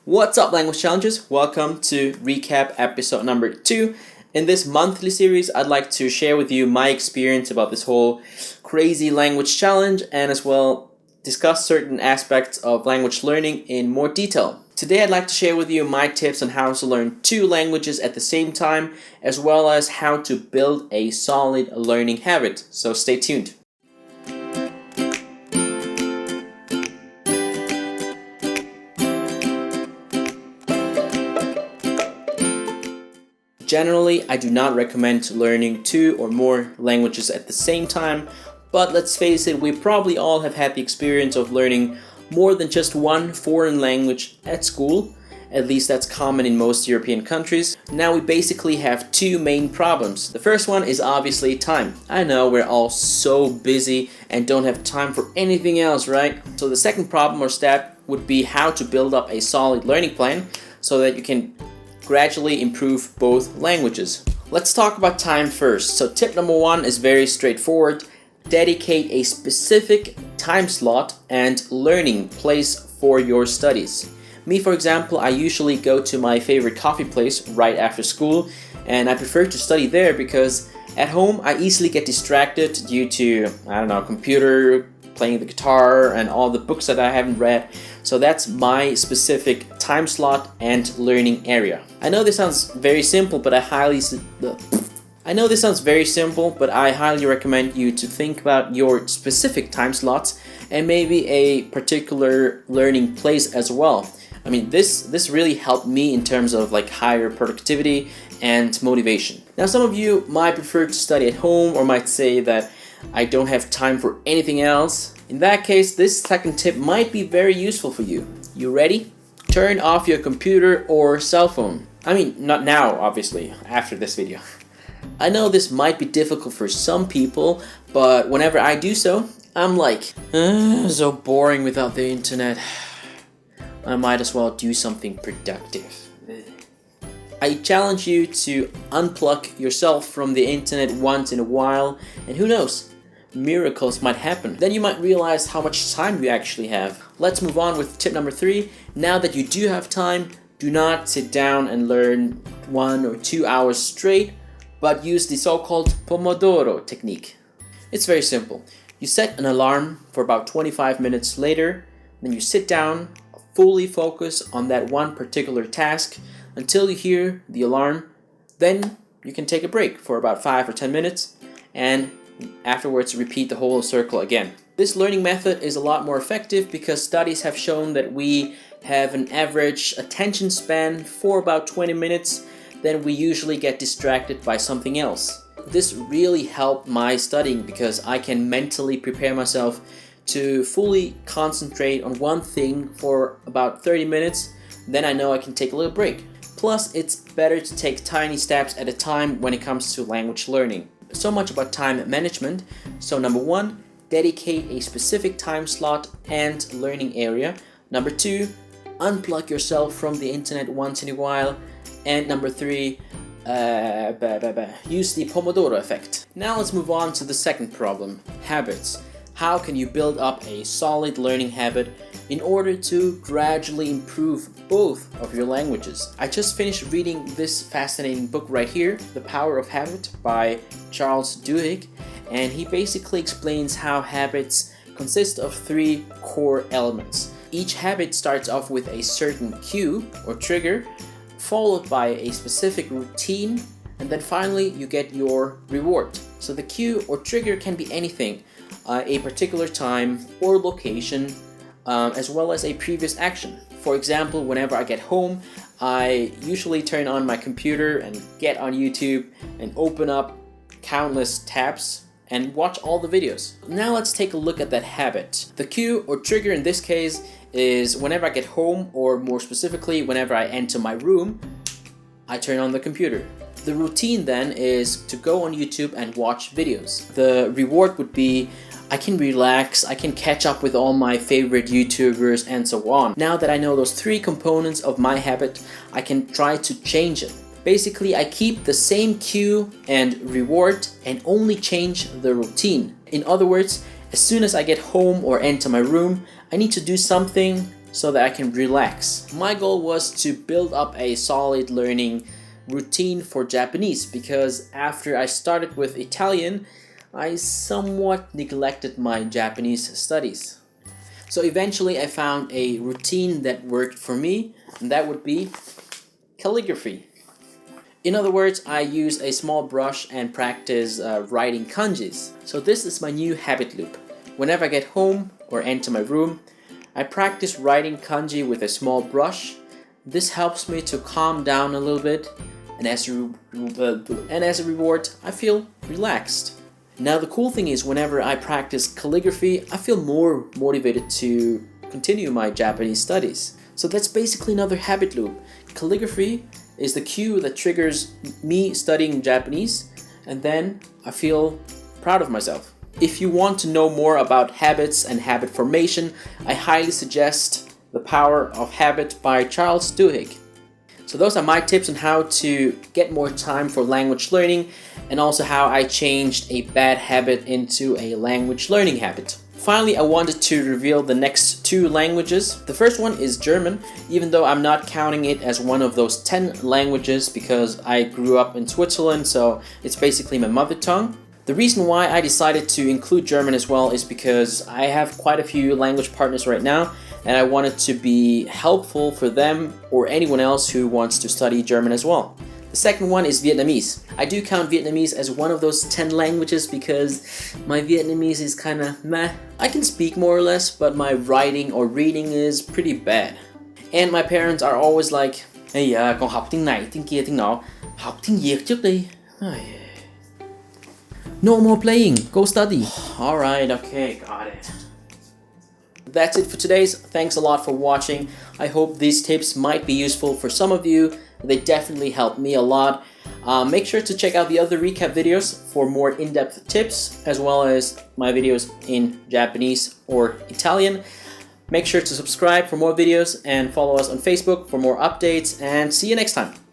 What's up, language challengers? Welcome to recap episode number 2. In this monthly series, I'd like to share with you my experience about this whole crazy language challenge and as well discuss certain aspects of language learning in more detail. Today, I'd like to share with you my tips on how to learn 2 languages at the same time, as well as how to build a solid learning habit. So stay tuned. Generally, I do not recommend learning 2 or more languages at the same time, but let's face it, we probably all have had the experience of learning more than just one foreign language at school. At least that's common in most European countries. Now we basically have 2 main problems. The first one is obviously time. I know we're all so busy and don't have time for anything else, right? So the second problem or step would be how to build up a solid learning plan so that you can gradually improve both languages. Let's talk about time first. So tip number 1 is very straightforward. Dedicate a specific time slot and learning place for your studies. Me, for example, I usually go to my favorite coffee place right after school, and I prefer to study there because at home I easily get distracted due to, computer, playing the guitar, and all the books that I haven't read. So that's my specific time slot and learning area. I know this sounds very simple, but I highly recommend you to think about your specific time slots and maybe a particular learning place as well. I mean, this really helped me in terms of higher productivity and motivation. Now, some of you might prefer to study at home or might say that I don't have time for anything else. In that case, this second tip might be very useful for you. You ready? Turn off your computer or cell phone. I mean, not now, obviously, after this video. I know this might be difficult for some people, but whenever I do so, I'm like, so boring without the internet. I might as well do something productive. I challenge you to unplug yourself from the internet once in a while, and who knows, miracles might happen. Then you might realize how much time you actually have. Let's move on with tip number 3. Now that you do have time, do not sit down and learn 1 or 2 hours straight, but use the so-called Pomodoro Technique. It's very simple. You set an alarm for about 25 minutes later, then you sit down, fully focus on that one particular task until you hear the alarm. Then you can take a break for about 5 or 10 minutes and afterwards repeat the whole circle again. This learning method is a lot more effective because studies have shown that we have an average attention span for about 20 minutes, then we usually get distracted by something else. This really helped my studying because I can mentally prepare myself to fully concentrate on one thing for about 30 minutes, then I know I can take a little break. Plus, it's better to take tiny steps at a time when it comes to language learning. So much about time management. So number 1, dedicate a specific time slot and learning area. Number 2, unplug yourself from the internet once in a while. And number 3, use the Pomodoro effect. Now let's move on to the second problem, habits. How can you build up a solid learning habit in order to gradually improve both of your languages? I just finished reading this fascinating book right here, The Power of Habit by Charles Duhigg, and he basically explains how habits consist of 3 core elements. Each habit starts off with a certain cue or trigger, followed by a specific routine, and then finally you get your reward. So the cue or trigger can be anything, a particular time or location, as well as a previous action. For example, whenever I get home, I usually turn on my computer and get on YouTube and open up countless tabs and watch all the videos. Now let's take a look at that habit. The cue or trigger in this case is whenever I get home, or more specifically, whenever I enter my room, I turn on the computer. The routine then is to go on YouTube and watch videos. The reward would be I can relax, I can catch up with all my favorite YouTubers and so on. Now that I know those 3 components of my habit, I can try to change it. Basically, I keep the same cue and reward and only change the routine. In other words, as soon as I get home or enter my room, I need to do something so that I can relax. My goal was to build up a solid learning routine for Japanese, because after I started with Italian, I somewhat neglected my Japanese studies. So eventually I found a routine that worked for me, and that would be calligraphy. In other words, I use a small brush and practice writing kanjis. So this is my new habit loop. Whenever I get home or enter my room, I practice writing kanji with a small brush. This helps me to calm down a little bit, and as a reward, I feel relaxed. Now the cool thing is, whenever I practice calligraphy, I feel more motivated to continue my Japanese studies. So that's basically another habit loop. Calligraphy is the cue that triggers me studying Japanese, and then I feel proud of myself. If you want to know more about habits and habit formation, I highly suggest The Power of Habit by Charles Duhigg. So those are my tips on how to get more time for language learning, and also how I changed a bad habit into a language learning habit. Finally, I wanted to reveal the next 2 languages. The first one is German, even though I'm not counting it as one of those 10 languages because I grew up in Switzerland, so it's basically my mother tongue. The reason why I decided to include German as well is because I have quite a few language partners right now, and I wanted to be helpful for them or anyone else who wants to study German as well. The second one is Vietnamese. I do count Vietnamese as one of those 10 languages because my Vietnamese is kinda meh. I can speak more or less, but my writing or reading is pretty bad. And my parents are always like, hey, con học tiếng này, tiếng kia, tiếng nọ. Học tiếng Việt trước đi. No more playing, go study. Alright, okay, got it. That's it for today's. Thanks a lot for watching. I hope these tips might be useful for some of you. They definitely helped me a lot. Make sure to check out the other recap videos for more in-depth tips, as well as my videos in Japanese or Italian. Make sure to subscribe for more videos and follow us on Facebook for more updates, and see you next time.